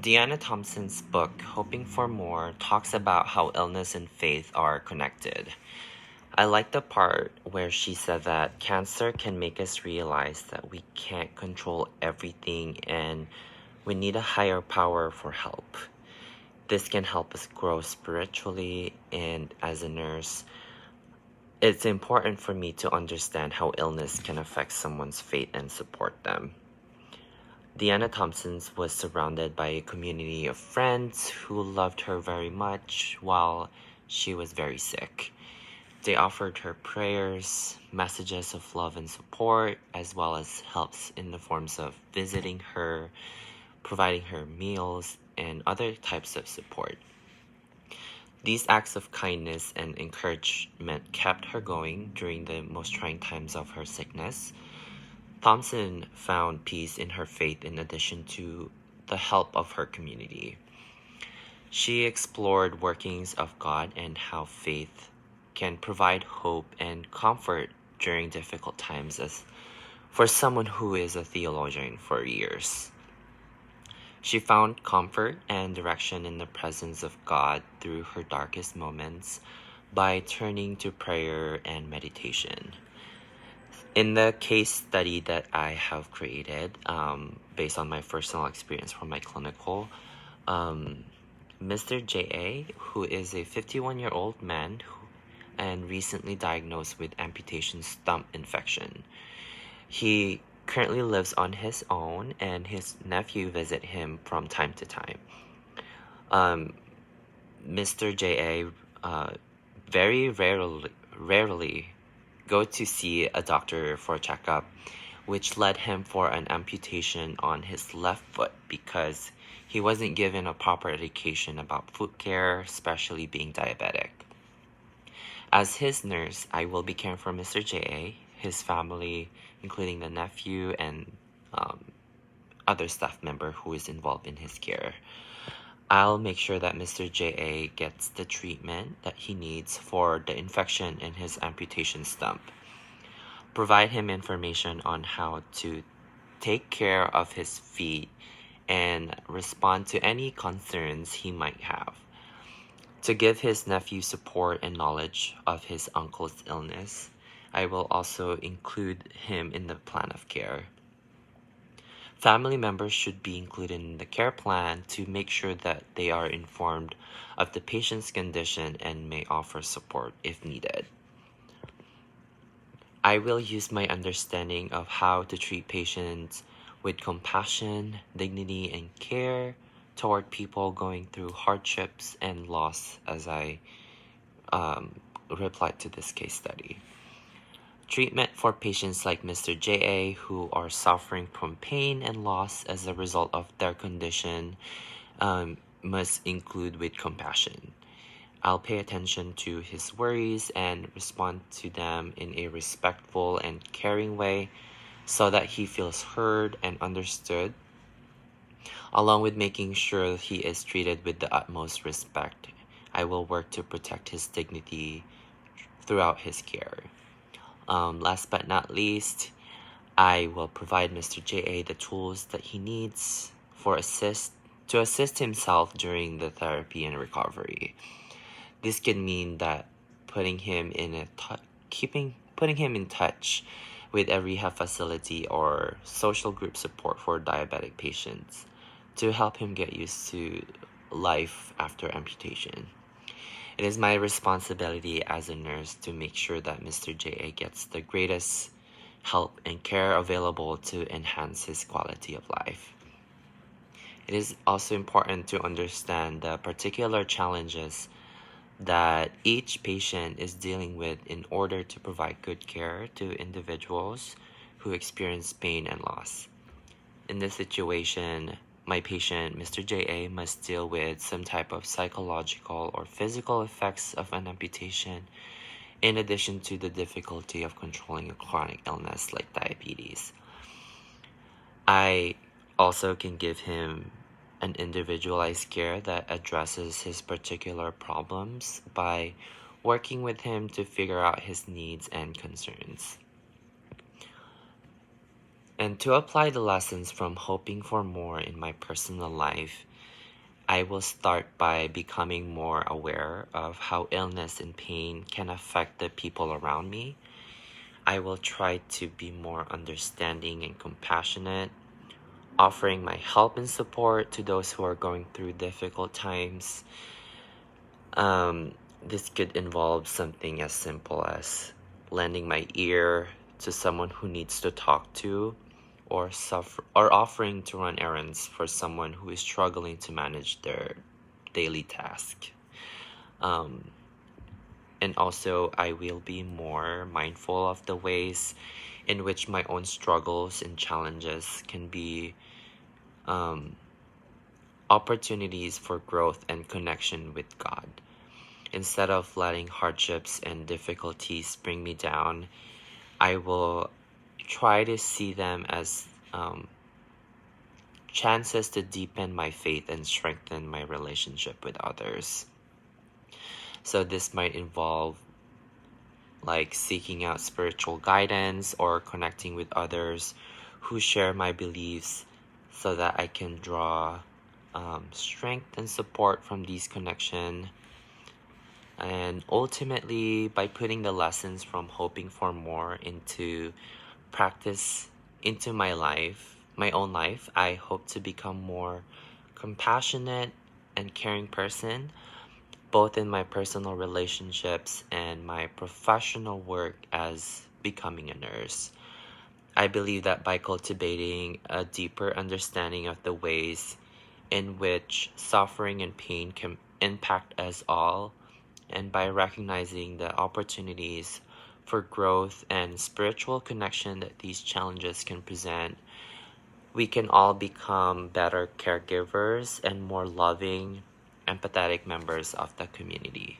Deanna Thompson's book, Hoping for More, talks about how illness and faith are connected. I like the part where she said that cancer can make us realize that we can't control everything and we need a higher power for help. This can help us grow spiritually, and as a nurse, it's important for me to understand how illness can affect someone's faith and support them. Deanna Thompson was surrounded by a community of friends who loved her very much while she was very sick. They offered her prayers, messages of love and support, as well as helps in the forms of visiting her, providing her meals, and other types of support. These acts of kindness and encouragement kept her going during the most trying times of her sickness. Thompson found peace in her faith in addition to the help of her community. She explored workings of God and how faith can provide hope and comfort during difficult times as for someone who is a theologian for years. She found comfort and direction in the presence of God through her darkest moments by turning to prayer and meditation. In the case study that I have created, based on my personal experience from my clinical, Mr. J.A., who is a 51-year-old man and recently diagnosed with amputation stump infection. He currently lives on his own, and his nephew visit him from time to time. Mr. J.A. Very rarely go to see a doctor for a checkup, which led him for an amputation on his left foot because he wasn't given a proper education about foot care, especially being diabetic. As his nurse, I will be caring for Mr. J.A., his family, including the nephew and other staff member who is involved in his care. I'll make sure that Mr. J.A. gets the treatment that he needs for the infection in his amputation stump. Provide him information on how to take care of his feet and respond to any concerns he might have. To give his nephew support and knowledge of his uncle's illness, I will also include him in the plan of care. Family members should be included in the care plan to make sure that they are informed of the patient's condition and may offer support if needed. I will use my understanding of how to treat patients with compassion, dignity, and care toward people going through hardships and loss as I replied to this case study. Treatment for patients like Mr. J.A. who are suffering from pain and loss as a result of their condition must include with compassion. I'll pay attention to his worries and respond to them in a respectful and caring way so that he feels heard and understood, along with making sure he is treated with the utmost respect. I will work to protect his dignity throughout his care. Last but not least, I will provide Mr. J.A. the tools that he needs to assist himself during the therapy and recovery. This can mean that putting him in touch with a rehab facility or social group support for diabetic patients to help him get used to life after amputation. It is my responsibility as a nurse to make sure that Mr. J.A. gets the greatest help and care available to enhance his quality of life. It is also important to understand the particular challenges that each patient is dealing with in order to provide good care to individuals who experience pain and loss. In this situation, my patient, Mr. J.A., must deal with some type of psychological or physical effects of an amputation, in addition to the difficulty of controlling a chronic illness like diabetes. I also can give him an individualized care that addresses his particular problems by working with him to figure out his needs and concerns. And to apply the lessons from Hoping for More in my personal life, I will start by becoming more aware of how illness and pain can affect the people around me. I will try to be more understanding and compassionate, offering my help and support to those who are going through difficult times. Um, this could involve something as simple as lending my ear to someone who needs to talk to, or offering to run errands for someone who is struggling to manage their daily task. Um, and also, I will be more mindful of the ways in which my own struggles and challenges can be um, opportunities for growth and connection with God. Instead of letting hardships and difficulties bring me down, I will try to see them as chances to deepen my faith and strengthen my relationship with others. So, this might involve like seeking out spiritual guidance or connecting with others who share my beliefs so that I can draw strength and support from these connections. And ultimately, by putting the lessons from hoping for more into practice into my life, my own life, I hope to become more compassionate and caring person, both in my personal relationships and my professional work as becoming a nurse. I believe that by cultivating a deeper understanding of the ways in which suffering and pain can impact us all, and by recognizing the opportunities for growth and spiritual connection that these challenges can present, we can all become better caregivers and more loving, empathetic members of the community.